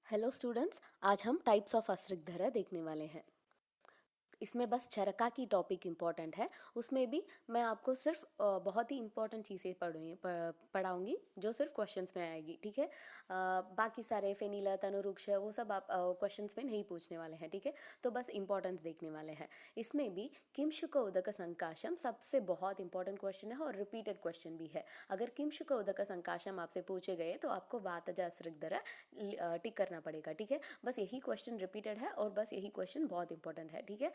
Hello students, आज हम types of असृगधरा देखने वाले हैं। इसमें बस चरका की टॉपिक इम्पॉर्टेंट है। उसमें भी मैं आपको सिर्फ बहुत ही इम्पॉर्टेंट चीज़ें पढ़ाऊंगी जो सिर्फ क्वेश्चंस में आएगी, ठीक है। बाकी सारे फेनीला तनुरुक्ष वो सब आप क्वेश्चंस में नहीं पूछने वाले हैं, ठीक है। तो बस इम्पॉर्टेंस देखने वाले हैं। इसमें भी किमशुक उदक संकाशम सबसे बहुत इंपॉर्टेंट क्वेश्चन है और रिपीटेड क्वेश्चन भी है। अगर किमशुक उदक संकाशम आपसे पूछे गए तो आपको वातजा असृगधरा टिक करना पड़ेगा, ठीक है। बस यही क्वेश्चन रिपीटेड है और बस यही क्वेश्चन बहुत इंपॉर्टेंट है, ठीक है।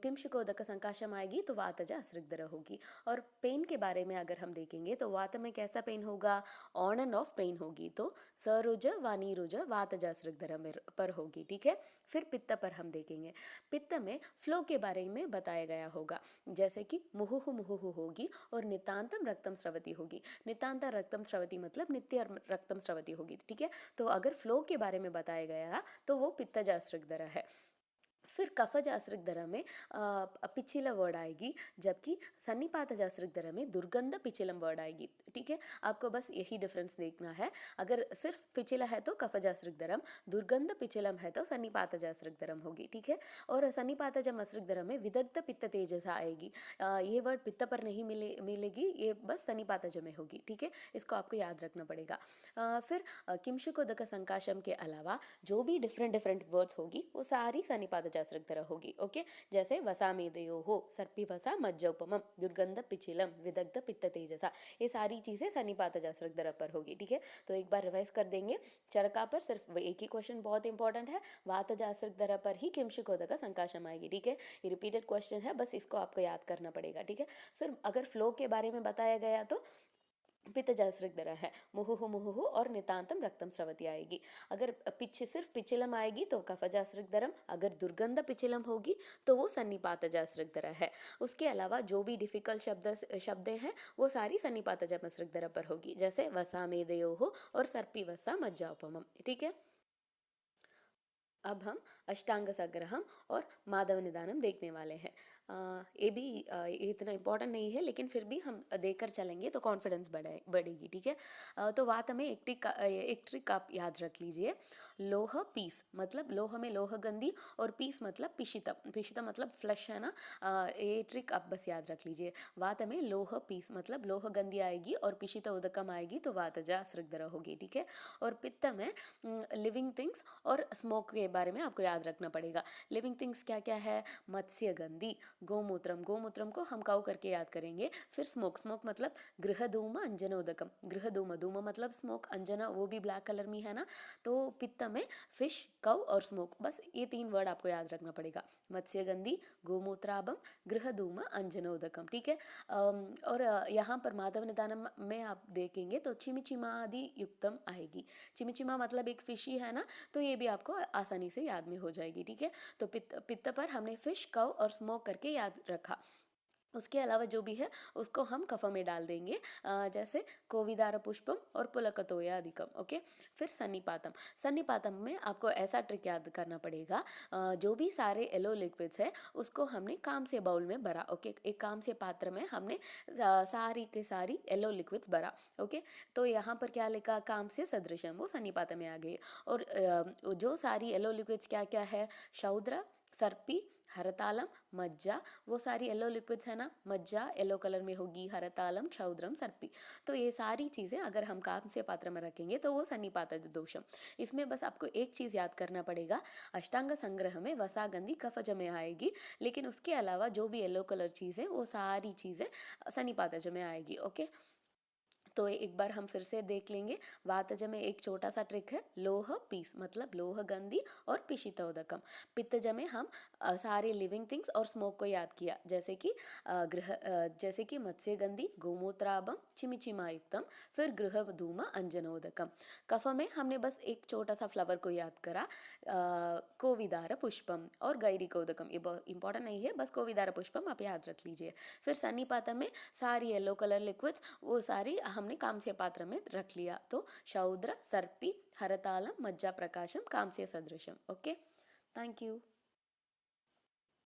किमशुकोदक संकाशम आएगी तो वातजा असृगधरा होगी। और पेन के बारे में अगर हम देखेंगे तो वात में कैसा पेन होगा, ऑन एंड ऑफ पेन होगी, तो सरुज वानीरुज वातजा असृगधरा पर होगी, ठीक है। फिर पित्त पर हम देखेंगे। पित्त में फ्लो के बारे में बताया गया होगा, जैसे कि मुहुहु मुहुहु होगी और नितांतम रक्तम स्रवती होगी। नितांत रक्तम स्रवती मतलब नित्य रक्तम स्रवती होगी, ठीक है। तो अगर फ्लो के बारे में बताया गया तो वो पित्तजा असृगधरा है। फिर कफज असृगधरा में पिचिला वर्ड आएगी, जबकि सन्निपातज असृगधरा में दुर्गंध पिचिलम वर्ड आएगी, ठीक है। आपको बस यही डिफरेंस देखना है। अगर सिर्फ पिचिला है तो कफज असृगधरम, दुर्गंध पिचिलम है तो सन्निपातज असृगधरम होगी, ठीक है। और सन्निपातजम असृगधरम में विदग्ध पित्त तेजसा आएगी। ये वर्ड पित्त पर नहीं मिलेगी, ये बस सन्निपातज में होगी, ठीक है। इसको आपको याद रखना पड़ेगा। फिर किमशुकोदक संकाशम के अलावा जो भी डिफरेंट डिफरेंट वर्ड्स होगी वो सारी सन्निपातज असृगधरा होगी, ओके। जैसे वसामेदयो हो, सर्पी वसा मज्जोपमम, दुर्गंध पिचिलम, विदग्ध पित्त तेजसा, ये सारी चीजें सन्निपातज असृगधरा पर होगी, ठीक है। तो एक बार रिवाइज कर देंगे। चरका पर सिर्फ एक ही क्वेश्चन बहुत इंपॉर्टेंट है, वातज असृगधरा पर ही किमशुकोदक संकाशम आएगी, ठीक है। ये रिपीटेड क्वेश्चन है, बस इसको आपको याद करना पड़ेगा, ठीक है। फिर अगर फ्लो के बारे में बताया गया तो पित्तजा असृगधरा है, मुहुहु मुहुहु और नितांतम रक्तम स्रवती आएगी। अगर सिर्फ पिचिलम आएगी तो कफजा असृगधरम, अगर दुर्गंध पिचिलम होगी तो वो सन्निपातजा असृगधरा है। उसके अलावा जो भी डिफिकल्ट शब्द हैं वो सारी सन्निपातजा असृगधरा पर होगी, जैसे वसामेदयो हो और सर्पी वसा मज्जापमम, ठीक है। अब हम अष्टांग संग्रहम और माधव निदानम देखने वाले हैं। ये भी ये इतना इम्पोर्टेंट नहीं है, लेकिन फिर भी हम देखकर चलेंगे तो कॉन्फिडेंस बढ़ेगी, ठीक है। तो वात में एक ट्रिक आप याद रख लीजिए। लोह पीस मतलब लोह में लोह गंदी और पीस मतलब पिशितम, पिशितम मतलब फ्लश है ना। ये ट्रिक आप बस याद रख लीजिए। वात में लोह पीस मतलब लोह गंदी आएगी और पिशित उदकम आएगी तो वातजा असृगधरा होगी, ठीक है। और पित्त में लिविंग थिंग्स और स्मोक के बारे में आपको याद रखना पड़ेगा। लिविंग थिंग्स क्या क्या है, मत्स्य गंधी, गोमूत्रम, गोमूत्रम को हम काउ करके याद करेंगे। फिर स्मोक, स्मोक मतलब गृह धूम अंजन उदकम, गृह धूम, धूम मतलब स्मोक, अंजना वो भी ब्लैक कलर में है ना। तो पित्त में फिश, कव और स्मोक, बस ये 3 वर्ड आपको याद रखना पड़ेगा। मत्स्य गंधी, गोमूत्राभम, गृह धूम अंजन उदकम, ठीक है। और यहाँ पर माधव निदानम में आप देखेंगे तो चिमिचिमादि युक्तम आएगी। चिमिचिमा मतलब एक फिश ही है ना, तो ये भी आपको आसानी से याद में हो जाएगी, ठीक है। तो पित्त पर हमने फिश, कव और स्मोक करके याद रखा। उसके अलावा जो भी है उसको हम कफ में डाल देंगे, जैसे कोविदार पुष्पम और पुलकतोया अधिकम, ओके। फिर सन्निपातम, सन्निपातम में आपको ऐसा ट्रिक याद करना पड़ेगा। जो भी सारे येलो लिक्विड्स है उसको हमने काम से बाउल में भरा, ओके। एक काम से पात्र में हमने सारी के सारी येलो लिक्विड्स भरा, ओके। तो यहाँ पर क्या लिखा, काम से सदृशम, वो सन्निपातम में आ गई। और जो सारी येलो लिक्विड्स क्या क्या है, शौद्र, सर्पी, हरतालम, मज्जा, वो सारी येलो लिक्विड्स है ना। मज्जा येलो कलर में होगी, हरतालम, क्षौद्रम, सर्पी। तो ये सारी चीज़ें अगर हम काम से पात्र में रखेंगे तो वो सन्निपातज दोषम। इसमें बस आपको एक चीज़ याद करना पड़ेगा, अष्टांग संग्रह में वसागंधी कफज में आएगी, लेकिन उसके अलावा जो भी येलो कलर चीज़ है वो सारी चीज़ें सन्निपातज में आएगी, ओके। तो एक बार हम फिर से देख लेंगे। वातज में एक छोटा सा ट्रिक है, लोह पीस मतलब लोह गंधी और पिशितोदकम। पित्तज में हम सारे लिविंग थिंग्स और स्मोक को याद किया, जैसे कि जैसे कि मत्स्य गंधी, गोमूत्राभम, चिमिचिमायुक्तम, फिर गृह धूम अंजनोदकम। कफ में हमने बस एक छोटा सा फ्लावर को याद करा, कोविदार पुष्पम और गैरिकोदकम। ये बहुत इंपॉर्टेंट नहीं है, बस कोविदार पुष्पम आप याद रख लीजिए। फिर सन्निपातम में सारी येलो कलर लिक्विड्स वो सारी हमने कांस्य पात्र में रख लिया, तो शौद्र, सर्पी, हरतालम, मज्जा प्रकाशम, कांस्य सदृशम, ओके। Thank you.